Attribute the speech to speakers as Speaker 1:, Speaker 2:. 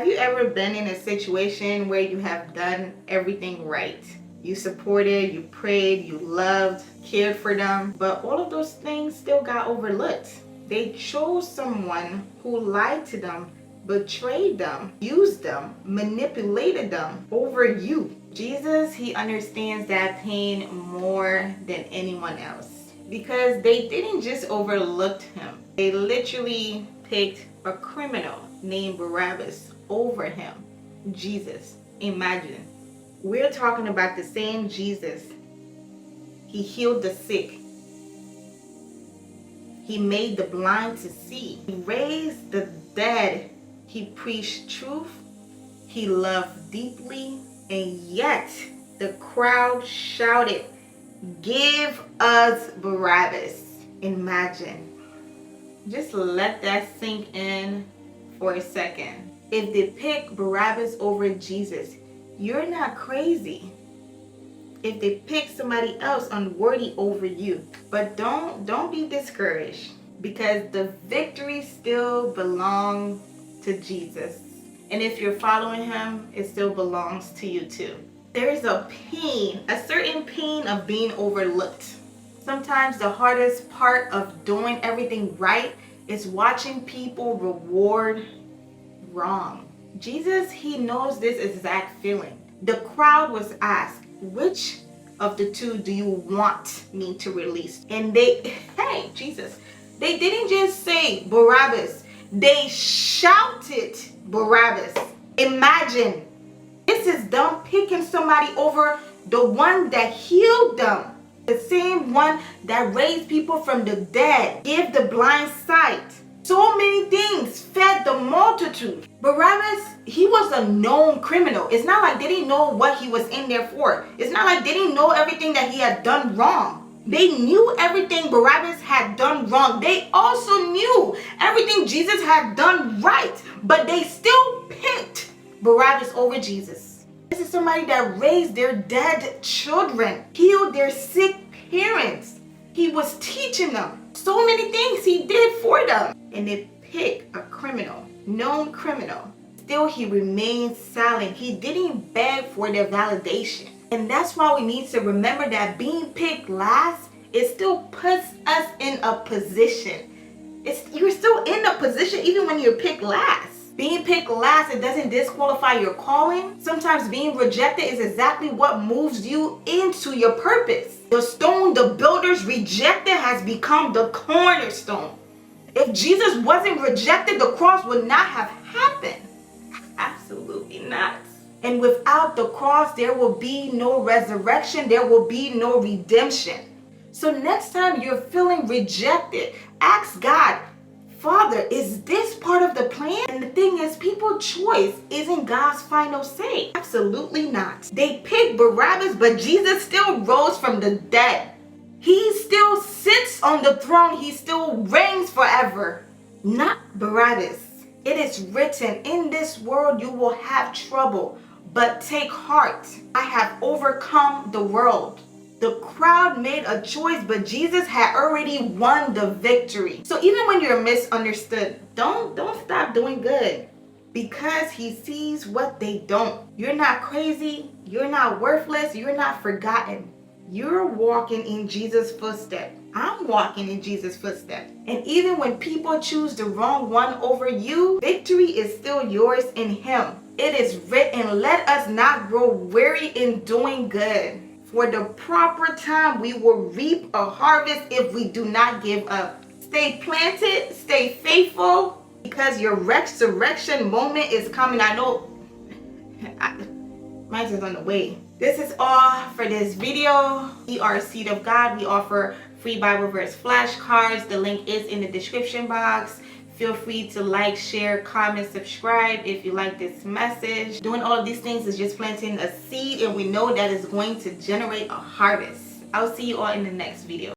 Speaker 1: Have you ever been in a situation where you have done everything right? You supported, you prayed, you loved, cared for them, but all of those things still got overlooked. They chose someone who lied to them, betrayed them, used them, manipulated them over you. Jesus, he understands that pain more than anyone else because they didn't just overlook him. They literally picked a criminal named Barabbas over him. Jesus, imagine. We're talking about the same Jesus. He healed the sick. He made the blind to see. He raised the dead. He preached truth. He loved deeply. And yet the crowd shouted, "Give us Barabbas." Imagine. Just let that sink in for a second. If they pick Barabbas over Jesus, you're not crazy. If they pick somebody else unworthy over you, but don't be discouraged, because the victory still belongs to Jesus. And if you're following him, it still belongs to you too. There is a pain, a certain pain of being overlooked. Sometimes the hardest part of doing everything right is watching people reward wrong. Jesus, he knows this exact feeling. The crowd was asked, which of the two do you want me to release? And hey, Jesus, they didn't just say Barabbas. They shouted Barabbas. Imagine, this is them picking somebody over the one that healed them. The same one that raised people from the dead, gave the blind sight. So many things, fed the multitude. Barabbas, he was a known criminal. It's not like they didn't know what he was in there for. It's not like they didn't know everything that he had done wrong. They knew everything Barabbas had done wrong. They also knew everything Jesus had done right. But they still picked Barabbas over Jesus. This is somebody that raised their dead children, healed their sick parents. He was teaching them so many things he did for them. And they picked a criminal, known criminal. Still, he remained silent. He didn't beg for their validation. And that's why we need to remember that being picked last, it still puts us in a position. You're still in a position even when you're picked last. Being picked last, it doesn't disqualify your calling. Sometimes being rejected is exactly what moves you into your purpose. The stone the builders rejected has become the cornerstone. If Jesus wasn't rejected, the cross would not have happened. Absolutely not. And without the cross, there will be no resurrection. There will be no redemption. So next time you're feeling rejected, ask God, Father, is this part of the plan? And the thing is, people's choice isn't God's final say. Absolutely not. They picked Barabbas, but Jesus still rose from the dead. He still sits on the throne. He still reigns forever. Not Barabbas. It is written, in this world you will have trouble, but take heart. I have overcome the world. The crowd made a choice, but Jesus had already won the victory. So even when you're misunderstood, don't stop doing good, because he sees what they don't. You're not crazy. You're not worthless. You're not forgotten. You're walking in Jesus' footsteps. I'm walking in Jesus' footsteps. And even when people choose the wrong one over you, victory is still yours in him. It is written, let us not grow weary in doing good. For the proper time, we will reap a harvest if we do not give up. Stay planted, stay faithful, because your resurrection moment is coming. I know mine is on the way. This is all for this video. We are Seed of God. We offer free Bible verse flashcards. The link is in the description box. Feel free to like, share, comment, subscribe if you like this message. Doing all of these things is just planting a seed, and we know that it's going to generate a harvest. I'll see you all in the next video.